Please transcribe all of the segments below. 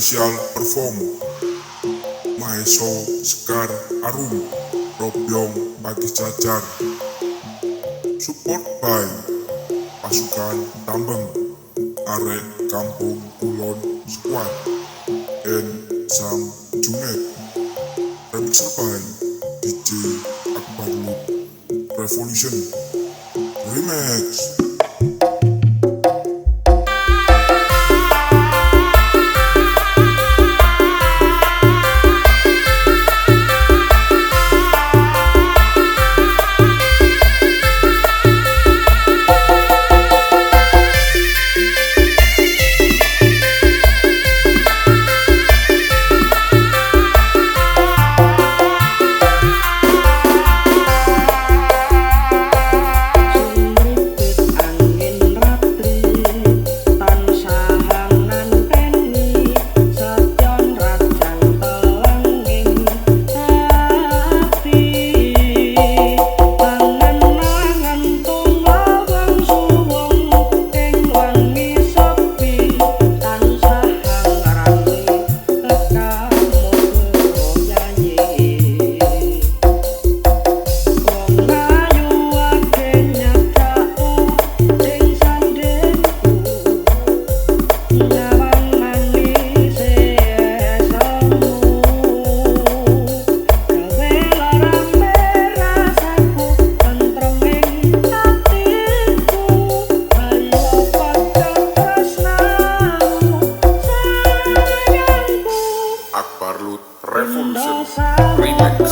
Special perform Maeso Sekar Arum Robyong Pagi Cacar. Support by Pasukan Tambeng Arek Kampung Kulon Squad and Sam Junet. Remixer by DJ Akbar Lut Revolution Remix. Revolution Remix.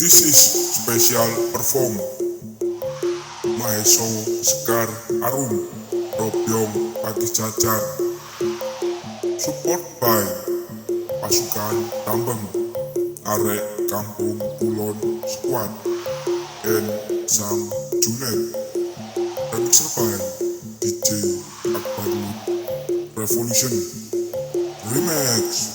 This is special perform Maeso Sekar Arum Robyong Pagi Cacar. Support by Pasukan Tambeng Arek Kampung Kulon Squad and Sam Junet. Remixer by DJ Akbar Lut Revolution Remix.